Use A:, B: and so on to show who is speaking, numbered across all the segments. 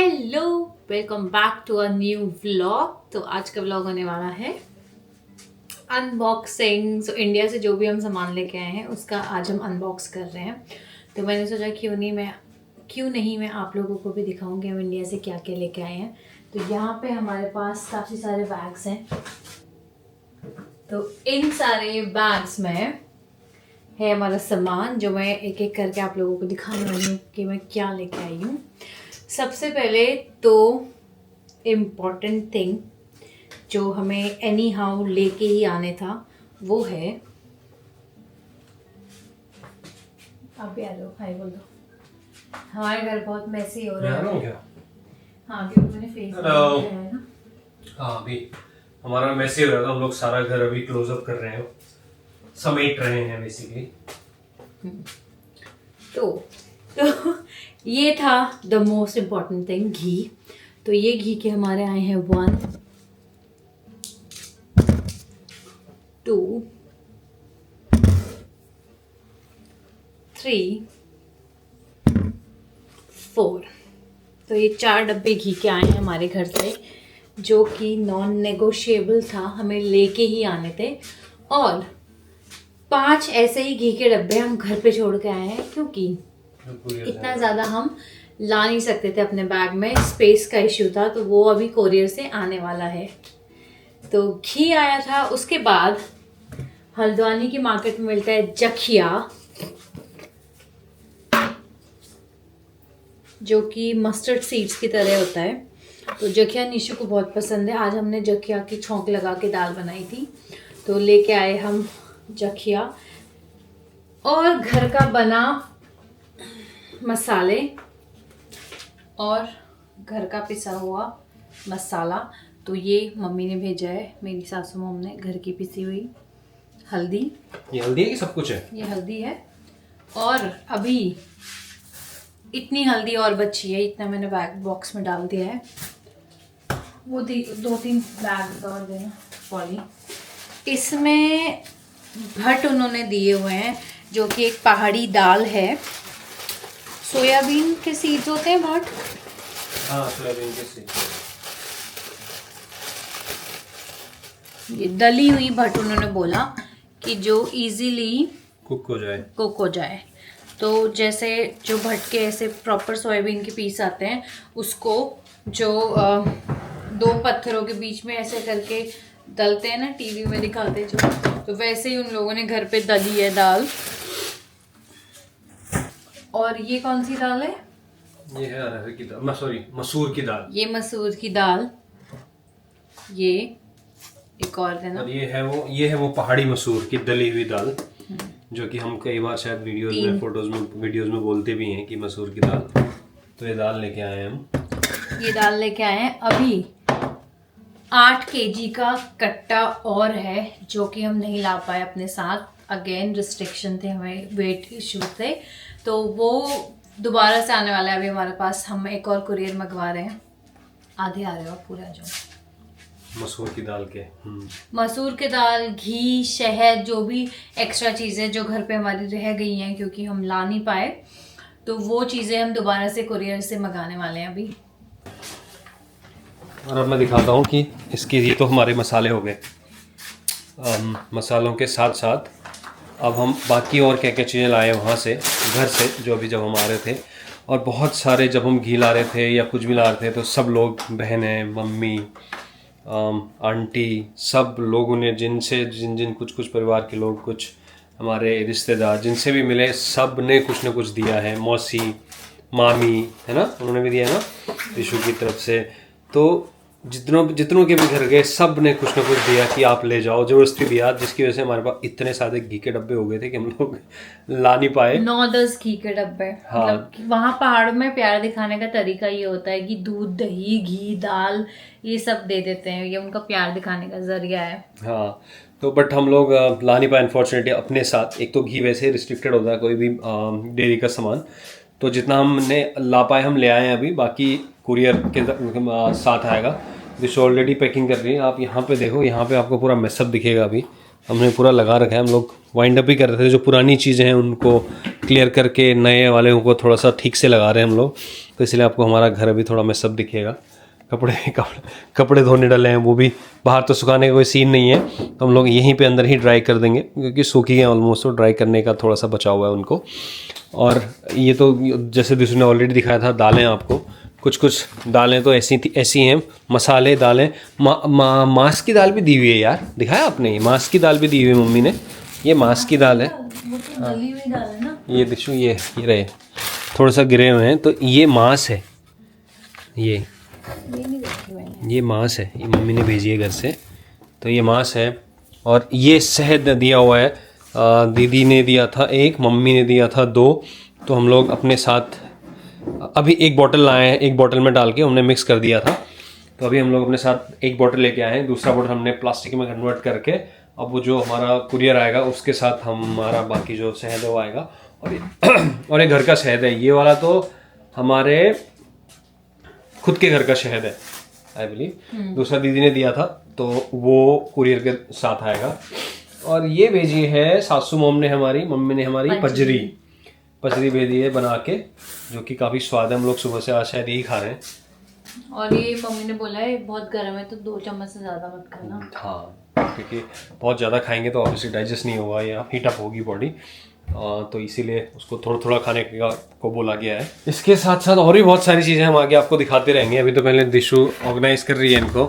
A: Hello, welcome back to a new vlog. तो आज का व्लॉग होने वाला है अनबॉक्सिंग। सो इंडिया से जो भी हम सामान लेके आए हैं उसका आज हम अनबॉक्स कर रहे हैं। तो मैंने सोचा क्यों नहीं मैं आप लोगों को भी दिखाऊंगी हम इंडिया से क्या क्या लेके आए हैं। तो यहाँ पे हमारे पास काफ़ी सारे बैग्स हैं। तो इन सारे बैग्स में है हमारा सामान जो मैं एक एक करके आप लोगों को दिखाने वाली हूँ कि मैं क्या लेके आई हूँ। सबसे पहले तो इम्पॉर्टेंट थिंग जो हमें एनी हाउ लेके ही आने था वो है, आप भी आ जाओ, हाय बोल दो। हमारे घर बहुत मैसी हो रहा है क्या? हाँ, क्योंकि मैंने फेस है ना।
B: हाँ, अभी हमारा मैसी हो रहा था। हम लोग सारा घर अभी क्लोज अप कर रहे हैं, समेट रहे हैं बेसिकली।
A: तो ये था द मोस्ट इम्पॉर्टेंट थिंग, घी। तो ये घी के हमारे आए हैं 1 2 3 4। तो ये 4 डब्बे घी के आए हैं हमारे घर से, जो कि नॉन नेगोशिएबल था, हमें लेके ही आने थे। और 5 ऐसे ही घी के डब्बे हम घर पे छोड़ के आए हैं, क्योंकि इतना ज़्यादा हम ला नहीं सकते थे अपने बैग में, स्पेस का इश्यू था। तो वो अभी कोरियर से आने वाला है। तो घी आया था। उसके बाद हल्द्वानी की मार्केट में मिलता है जखिया, जो कि मस्टर्ड सीड्स की तरह होता है। तो जखिया निशु को बहुत पसंद है। आज हमने जखिया की छौंक लगा के दाल बनाई थी। तो लेके आए हम जखिया और घर का बना मसाले और घर का पिसा हुआ मसाला। तो ये मम्मी ने भेजा है, मेरी सासू मॉम ने, घर की पिसी हुई हल्दी।
B: ये हल्दी है कि सब कुछ है?
A: ये हल्दी है। और अभी इतनी हल्दी और बची है, इतना मैंने बैग बॉक्स में डाल दिया है। वो 2-3 बैग और देना पॉली। इसमें भट्ट उन्होंने दिए हुए हैं, जो कि एक पहाड़ी दाल है। सोयाबीन के सीड्स होते हैं भट्ट।
B: हाँ, सोयाबीन के सीड्स।
A: ये दली हुई भट्ट उन्होंने बोला कि जो इजीली
B: कुक हो जाए।
A: तो जैसे जो भट्ट के ऐसे प्रॉपर सोयाबीन के पीस आते हैं, उसको जो 2 पत्थरों के बीच में ऐसे करके दलते हैं ना, टीवी में दिखाते हैं जो, तो वैसे ही उन लोगों ने घर पे दली है दाल। और ये कौन सी दाल है?
B: ये है अरहर की दाल, सॉरी, मसूर की दाल।
A: ये मसूर की दाल। ये एक और देना।
B: और ये है वो पहाड़ी मसूर की दली हुई दाल, जो कि हम कई बार शायद वीडियोस में बोलते भी हैं कि मसूर की दाल। तो ये दाल लेके आए हैं हम।
A: ये दाल लेके आए हैं। अभी 8 kg का कट्टा और है, जो कि हम नहीं ला पाए अपने साथ। अगेन रिस्ट्रिक्शन थे, हमें वेट इशू थे। तो वो दोबारा से आने वाला है अभी हमारे पास। हम एक और कुरियर मंगवा रहे हैं। आधे आ रहे हो, पूरा जो
B: मसूर की दाल के
A: मसूर के दाल, घी, शहद, जो भी एक्स्ट्रा चीज़ें जो घर पे हमारी रह गई हैं क्योंकि हम ला नहीं पाए, तो वो चीज़ें हम दोबारा से कुरियर से मंगाने वाले हैं अभी।
B: और अब मैं दिखाता हूँ कि इसके ये तो हमारे मसाले हो गए। मसालों के साथ साथ अब हम बाकी और क्या क्या चीज़ें लाए वहाँ से, घर से, जो अभी जब हम आ रहे थे। और बहुत सारे, जब हम घी ला रहे थे या कुछ भी ला रहे थे, तो सब लोग, बहनें, मम्मी, आंटी, सब लोगों ने जिन कुछ परिवार के लोग, कुछ हमारे रिश्तेदार जिनसे भी मिले, सब ने कुछ ना कुछ दिया है। मौसी, मामी, है ना, उन्होंने भी दिया ना विशु की तरफ से। तो जितनों के भी घर गए, सब ने कुछ ना कुछ दिया कि आप ले जाओ, जबरदस्ती दिया, जिसकी वजह से हमारे पास इतने सारे घी के डब्बे हो गए थे कि हम लोग ला नहीं पाए।
A: 9-10 घी के डब्बे।
B: हाँ।
A: मतलब वहाँ पहाड़ में प्यार दिखाने का तरीका ये होता है कि दूध, दही, घी, दाल ये सब दे देते हैं। ये उनका प्यार दिखाने का जरिया है।
B: हाँ, तो बट हम लोग ला नहीं पाए अनफॉर्चुनेटली अपने साथ। एक तो घी वैसे ही रिस्ट्रिक्टेड होता है, कोई भी डेयरी का सामान। तो जितना हमने ला पाए हम ले आए हैं अभी। बाकी कुरियर के साथ आएगा। विशु ऑलरेडी पैकिंग कर रही है। आप यहाँ पे देखो, यहाँ पे आपको पूरा मैसअप दिखेगा अभी। हमने पूरा लगा रखा है। हम लोग वाइंड अप ही कर रहे थे, जो पुरानी चीज़ें हैं उनको क्लियर करके नए वाले को थोड़ा सा ठीक से लगा रहे हैं हम लोग। तो इसलिए आपको हमारा घर अभी थोड़ा मैसअप दिखेगा। कपड़े धोने डाले हैं, वो भी बाहर तो सुखाने का कोई सीन नहीं है, तो हम लोग यहीं पे अंदर ही ड्राई कर देंगे क्योंकि सूखी हैं ऑलमोस्ट, तो ड्राई करने का थोड़ा सा बचा हुआ है उनको। और ये तो जैसे दूसरे ने ऑलरेडी दिखाया था, दालें आपको कुछ दालें तो ऐसी हैं, मसाले दालें। मांस की दाल भी दी हुई है यार, दिखाया आपने? ये मांस की दाल भी दी हुई है मम्मी ने, ये मांस की दाल है।
A: गली हुई दाल है ना
B: ये दिशु, ये रहे थोड़ा सा गिरे हुए हैं, तो ये मांस है, ये
A: नहीं देखी मैंने।
B: ये मांस है, ये मम्मी ने भेजी है घर से, तो ये मांस है। और ये शहद दिया हुआ है, दीदी ने दिया था एक, मम्मी ने दिया था 2, तो हम लोग अपने साथ अभी एक बॉटल लाए हैं, एक बॉटल में डाल के हमने मिक्स कर दिया था, तो अभी हम लोग अपने साथ एक बॉटल लेके आए हैं। दूसरा बॉटल हमने प्लास्टिक में कन्वर्ट करके, अब वो जो हमारा कुरियर आएगा उसके साथ हमारा बाकी जो शहद है वो आएगा। और ये घर का शहद है, ये वाला तो हमारे खुद के घर का शहद है आई बिलीव। दूसरा दीदी ने दिया था, तो वो कुरियर के साथ आएगा। और ये भेजी है सासू मोम ने हमारी, मम्मी ने हमारी पचरी भेजी है बना के, जो कि काफ़ी स्वाद है। हम लोग सुबह से आज शायद यही खा रहे हैं।
A: और ये मम्मी ने बोला है बहुत गर्म है तो 2 चम्मच से ज़्यादा मत खाना।
B: हाँ, क्योंकि बहुत ज़्यादा खाएंगे तो ऑब्वियसली डाइजेस्ट नहीं होगा या हीट अप होगी बॉडी, तो इसीलिए उसको थोड़ा थोड़ा खाने को बोला गया है। इसके साथ साथ और भी बहुत सारी चीज़ें हम आगे आपको दिखाते रहेंगे। अभी तो पहले दिशु ऑर्गेनाइज कर रही है इनको।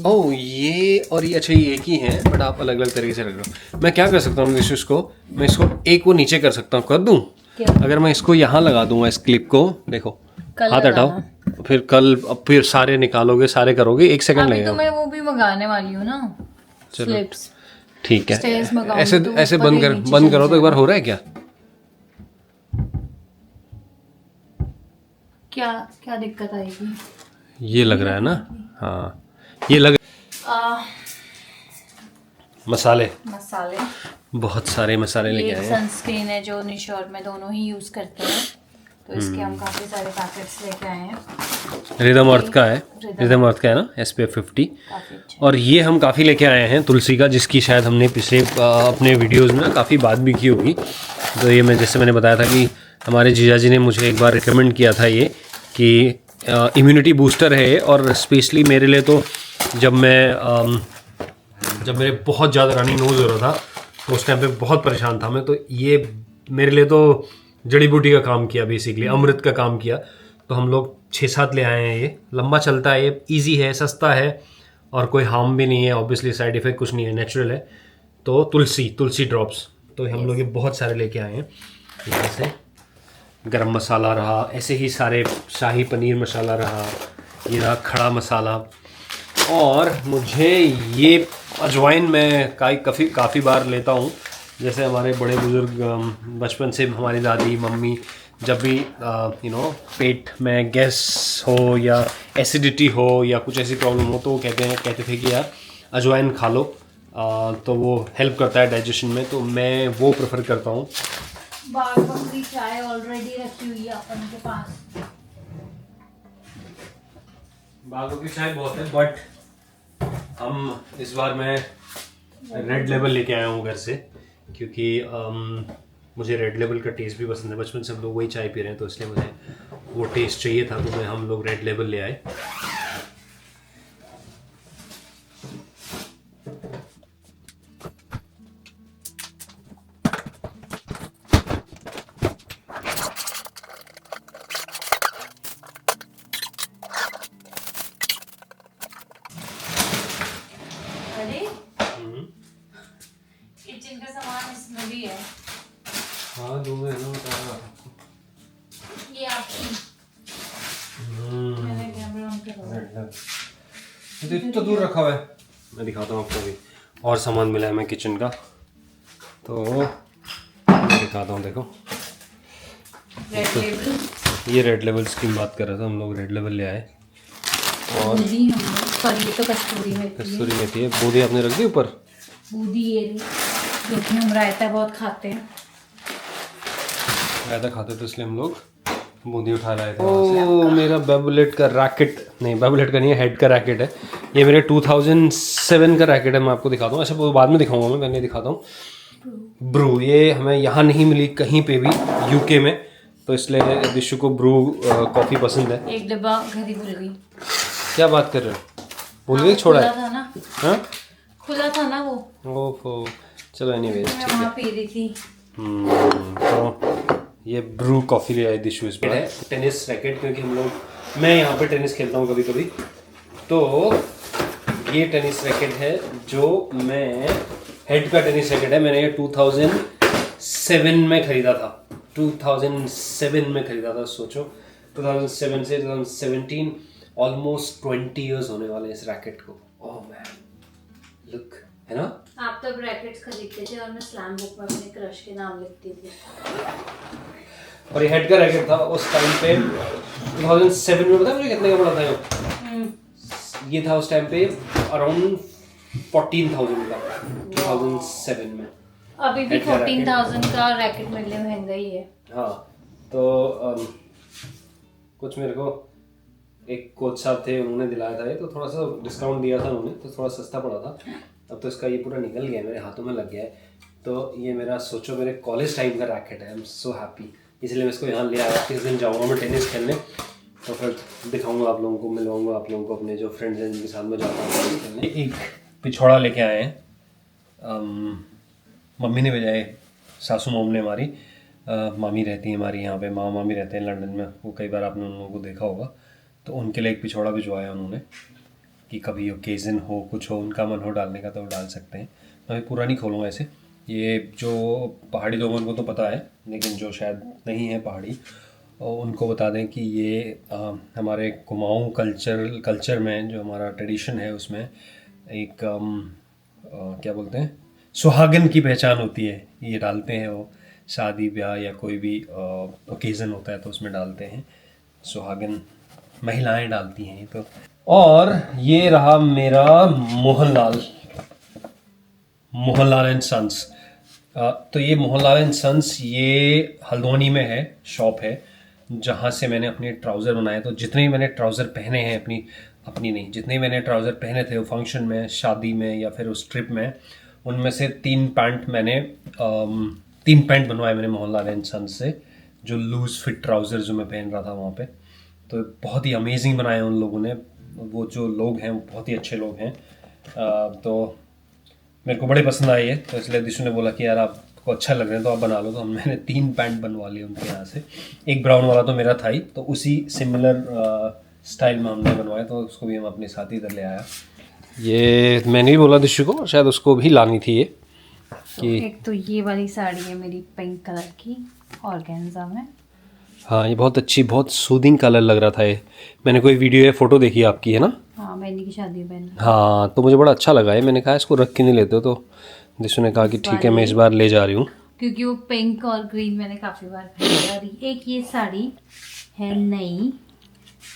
B: ओह ये और ये, अच्छा ये एक ही है बट आप अलग अलग तरीके से रख रहे हो। मैं क्या कर सकता हूँ दिशु, इसको मैं इसको एक वो नीचे कर सकता हूँ, कर दूँ? अगर मैं इसको यहाँ लगा दूंगा इस क्लिप को, देखो हाथ हटाओ, फिर सारे निकालोगे, सारे करोगे, 1 सेकंड लगेगा।
A: तो मैं वो भी मंगाने वाली हूँ ना, स्लिप्स।
B: ठीक है, ऐसे बंद करो तो एक बार हो रहा है क्या?
A: क्या दिक्कत आएगी?
B: ये लग रहा है ना, हाँ ये लग मसाले बहुत सारे मसाले लेके आए हैं।
A: सनस्क्रीन है जो निशा और मैं दोनों ही यूज करते हैं, तो इसके हम काफी सारे पैकेट्स लेके आए हैं।
B: रिदम अर्थ का है, रिदम अर्थ का है ना, SPF 50। और ये हम काफ़ी लेके आए हैं तुलसी का, जिसकी शायद हमने पिछले अपने वीडियोस में काफ़ी बात भी की होगी। तो ये मैंने बताया था कि हमारे जीजा जी ने मुझे एक बार रिकमेंड किया था ये, कि इम्यूनिटी बूस्टर है। और स्पेशली मेरे लिए तो जब मेरे बहुत ज़्यादा रनिंग नोज हो रहा था, तो उस टाइम पे बहुत परेशान था मैं, तो ये मेरे लिए तो जड़ी बूटी का काम किया, बेसिकली अमृत का काम किया। तो हम लोग 6-7 ले आए हैं। ये लंबा चलता है, ये ईजी है, सस्ता है और कोई हार्म भी नहीं है, ऑब्वियसली साइड इफेक्ट कुछ नहीं है, नेचुरल है। तो तुलसी ड्रॉप्स, तो हम लोग ये बहुत सारे लेके आए हैं। यहाँ से गरम मसाला रहा, ऐसे ही सारे शाही पनीर मसाला रहा, ये रहा खड़ा मसाला। और मुझे ये अजवाइन मैं काफ़ी बार लेता हूँ। जैसे हमारे बड़े बुज़ुर्ग बचपन से, हमारी दादी मम्मी जब भी पेट में गैस हो या एसिडिटी हो या कुछ ऐसी प्रॉब्लम हो, तो वो कहते थे कि यार अजवाइन खा लो, तो वो हेल्प करता है डाइजेशन में, तो मैं वो प्रेफर करता हूँ।
A: बाग बकरी चाय ऑलरेडी रखी हुई है अपन के पास।
B: बाग बकरी चाय बहुत है, बट हम इस बार मैं रेड लेबल लेके आया हूँ घर से, क्योंकि मुझे रेड लेबल का टेस्ट भी पसंद है। बचपन से हम लोग वही चाय पी रहे हैं, तो इसलिए मुझे वो टेस्ट चाहिए था, तो हम लोग रेड लेबल ले आए।
A: किचन का सामान इसमें भी है।
B: हाँ दूंगा ना,
A: ये आपकी मैंने कैमरा ऑन करा
B: है। तो दूर रखा हुआ है, मैं दिखाता हूँ आपको भी। और सामान मिला है मैं किचन का, तो मैं दिखाता हूँ। देखो
A: रेड लेबल,
B: ये रेड लेबल्स की बात कर रहा था, हम लोग रेड लेबल ले आए। और
A: ये तो कस्तूरी
B: मेथी है। बूंदी आपने रख दी ऊपर,
A: बूंदी ये क्योंकि हम रायता बहुत खाते हैं,
B: रायता खाते तो इसलिए हम लोग बूंदी उठा रहे थे। ओह मेरा बेबुलेट का रैकेट, नहीं बेबुलेट का नहीं है, हेड का रैकेट है। ये मेरे 2007 का रैकेट है, मैं आपको दिखाता हूँ। ऐसे वो बाद में दिखाऊंगा, मैं पहले दिखाता हूँ। ब्रू, ये हमें यहाँ नहीं मिली कहीं पे भी यूके में, तो इसलिए दिशु को ब्रू कॉफ़ी पसंद है।
A: एक डब्बा घर ही भूल गई।
B: क्या बात कर रहे हो, भूल गई? छोड़ा
A: खुला
B: है?
A: था ना,
B: हाँ,
A: खुला था ना वो,
B: ओहो, चलो एनीवेज
A: मैं
B: ठीक है।
A: वहाँ पी रही थी।
B: तो ये ब्रू कॉफ़ी ले आए दिशु। इस बार है टेनिस रैकेट, क्योंकि हम लोग, मैं यहाँ पे टेनिस खेलता हूँ कभी कभी, तो ये टेनिस रैकेट है जो मैं, हेड का टेनिस रैकेट है, मैंने ये 2007 में ख़रीदा था। 2007 में ख़रीदा था, सोचो 2007 से 2017, ऑलमोस्ट 20 ईयर्स होने वाले इस रैकेट को। ओह मैन, लुक, है ना?
A: आप तब रैकेट्स खरीदते थे और मैं स्लैम बुक में अपने क्रश के नाम लिखती थी।
B: और ये हेड का रैकेट था उस टाइम पे 2007 में। पता है मुझे कितने का पड़ा था ये था उस टाइम पे अराउंड 14,000 का, 2007 में।
A: अभी भी 14,000 का रैकेट मिलने महंगा ही है।
B: हाँ, तो कुछ मेरे को एक कोच साहब थे, उन्होंने दिलाया था ये, तो थोड़ा सा डिस्काउंट दिया था उन्होंने, तो थोड़ा सस्ता पड़ा था। अब तो इसका ये पूरा निकल गया, मेरे हाथों में लग गया है। तो ये मेरा, सोचो, मेरे कॉलेज टाइम का रैकेट है। आई एम सो हैप्पी, इसलिए मैं इसको यहाँ ले आया। किस दिन जाऊँगा मैं टेनिस खेलने, तो फिर दिखाऊंगा आप लोगों को, मिलवाऊंगा आप लोगों को अपने जो फ्रेंड्स हैं जिनके साथ में जाता हूँ टेनिस खेलने। एक पिछौड़ा लेके आए हैं, मम्मी ने भेजा है, सासू मॉम ने हमारी, मामी रहती है हमारी यहाँ पे, मामा मामी रहते हैं लंदन में, वो कई बार आपने उन लोगों को देखा होगा, तो उनके लिए एक पिछौड़ा भिजवाया उन्होंने कि कभी ओकेज़न हो, कुछ हो, उनका मन हो डालने का तो वो डाल सकते हैं। मैं पूरा नहीं खोलूँगा ऐसे। ये जो पहाड़ी लोगों को तो पता है, लेकिन जो शायद नहीं है पहाड़ी, और उनको बता दें कि ये हमारे कुमाऊँ कल्चर में जो हमारा ट्रेडिशन है, उसमें एक क्या बोलते हैं, सुहागन की पहचान होती है। ये डालते हैं वो, शादी ब्याह या कोई भी ओकेज़न होता है तो उसमें डालते हैं, सुहागन महिलाएं डालती हैं ये तो। और ये रहा मेरा मोहनलाल एंड सन्स। तो ये मोहनलाल एंड सन्स, ये हल्द्वानी में है, शॉप है जहाँ से मैंने अपने ट्राउज़र बनाए। तो जितने भी मैंने ट्राउज़र पहने हैं, अपनी नहीं, जितने मैंने ट्राउज़र पहने थे वो फंक्शन में, शादी में या फिर उस ट्रिप में, उनमें से 3 पैंट बनवाए मैंने मोहनलाल एंड सन्स से, जो लूज़ फिट ट्राउज़र जो मैं पहन रहा था वहाँ पे। तो बहुत ही अमेजिंग बनाए उन लोगों ने, वो जो लोग हैं वो बहुत ही अच्छे लोग हैं। तो मेरे को बड़े पसंद आए ये, तो इसलिए दिशु ने बोला कि यार आपको अच्छा लग रहा है तो आप बना लो। तो मैंने 3 पैंट बनवा लिए उनके यहाँ से। एक ब्राउन वाला तो मेरा था ही, तो उसी सिमिलर स्टाइल में हमने बनवाया, तो उसको भी हम अपने साथ ही इधर ले आया। ये मैंने भी बोला दिशु को, शायद उसको भी लानी थी ये कि
A: एक तो ये वाली साड़ी है मेरी पिंक कलर की ऑर्गेन्जा में।
B: हाँ, ये बहुत अच्छी, बहुत सूदिंग कलर लग रहा था ये। मैंने कोई वीडियो या फ़ोटो देखी आपकी, है ना?
A: हाँ, बहनी की शादी में पहनी।
B: हाँ, तो मुझे बड़ा अच्छा लगा है। मैंने कहा इसको रख के नहीं लेते हो, तो दिशु ने कहा कि ठीक है मैं इस बार ले जा रही हूँ,
A: क्योंकि वो पिंक और ग्रीन मैंने काफ़ी बार पहनी है। और एक ये साड़ी है नई,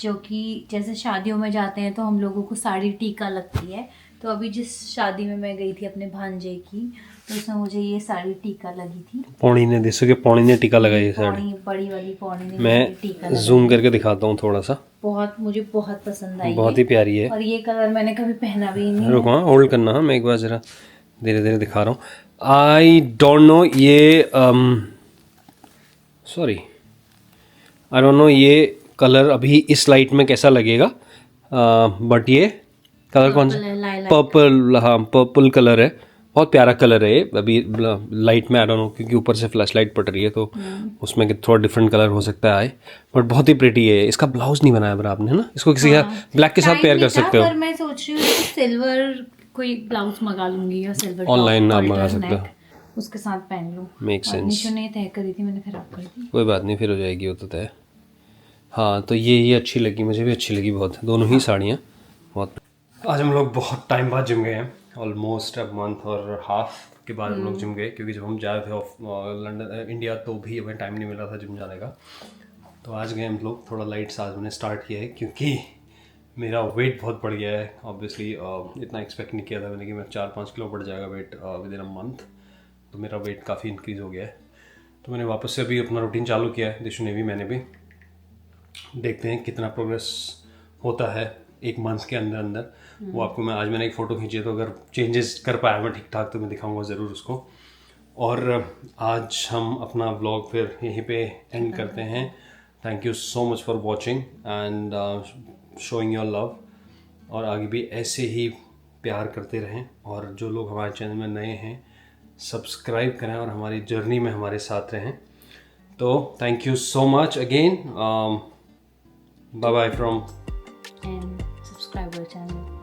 A: जो कि जैसे शादियों में जाते हैं तो हम लोगों को साड़ी टीका लगती है। तो अभी जिस शादी में मैं गई थी अपने भांजे की, तो उसमें मुझे ये साड़ी टीका लगी थी।
B: पौनी ने, दिशु के पौनी ने टीका लगाई है साड़ी।
A: पौनी, बड़ी वाली पौनी ने
B: मैं
A: टीका
B: जूम करके दिखाता हूँ थोड़ा सा,
A: मुझे बहुत पसंद आई।
B: बहुत ही प्यारी है।
A: और ये कलर मैंने कभी पहना भी नहीं।
B: रुको, हाँ, होल्ड करना, हाँ, मैं एक बार ज़रा धीरे धीरे दिखा रहा हूँ। आई डोंट नो ये सॉरी, आई डोंट नो ये कलर अभी इस लाइट में कैसा लगेगा, बट ये कलर कौन सा? पर्पल, हाँ, पर्पल कलर है, बहुत प्यारा कलर है ये। अभी लाइट में आई डोंट नो, क्योंकि ऊपर से फ्लैश लाइट पड़ रही है तो उसमें थोड़ा डिफरेंट कलर हो सकता है, बट बहुत ही प्रिटी है। इसका ब्लाउज नहीं बनाया बरा आपने, ना? इसको किसी ब्लैक के साथ पेयर कर सकते हो।
A: पर मैं सोच रही हूँ सिल्वर कोई ब्लाउज मंगा लूंगी, या सिल्वर
B: ऑनलाइन आप मंगा सकते हो,
A: उसके साथ पहन लूँ।
B: Make sense.
A: निशु ने तय करी थी, मैंने खराब कर दी।
B: कोई बात नहीं, फिर हो जाएगी वो तो तय। हाँ, तो ये अच्छी लगी, मुझे भी अच्छी लगी बहुत, दोनों ही साड़ियाँ बहुत। आज हम लोग बहुत टाइम बाद जिम गए हैं, ऑलमोस्ट अ मंथ और हाफ के बाद हम लोग जिम गए, क्योंकि जब हम जाए थे लंदन, इंडिया, तो भी हमें टाइम नहीं मिला था जिम जाने का। तो आज गए हम लोग, थोड़ा लाइट सा आज मैंने स्टार्ट किया है, क्योंकि मेरा वेट बहुत बढ़ गया है। ऑब्वियसली इतना एक्सपेक्ट नहीं किया था मैंने कि मैं 4-5 किलो बढ़ जाएगा weight within a month. तो मेरा वेट काफ़ी इंक्रीज़ हो गया है, तो मैंने वापस से अभी अपना रूटीन चालू किया है। दिशु ने भी, मैंने भी, देखते हैं कितना प्रोग्रेस होता है 1 मंथ के अंदर अंदर। वो आपको मैंने एक फ़ोटो खींची है, तो अगर चेंजेस कर पाया मैं ठीक ठाक तो मैं दिखाऊंगा ज़रूर उसको। और आज हम अपना व्लॉग फिर यहीं पे एंड करते हैं। Thank you so much for watching and showing your love, और आगे भी ऐसे ही प्यार करते रहें। और जो लोग हमारे चैनल में नए हैं सब्सक्राइब करें और हमारी जर्नी में हमारे साथ रहें। तो thank you so much again, bye bye from
A: and subscribe our channel.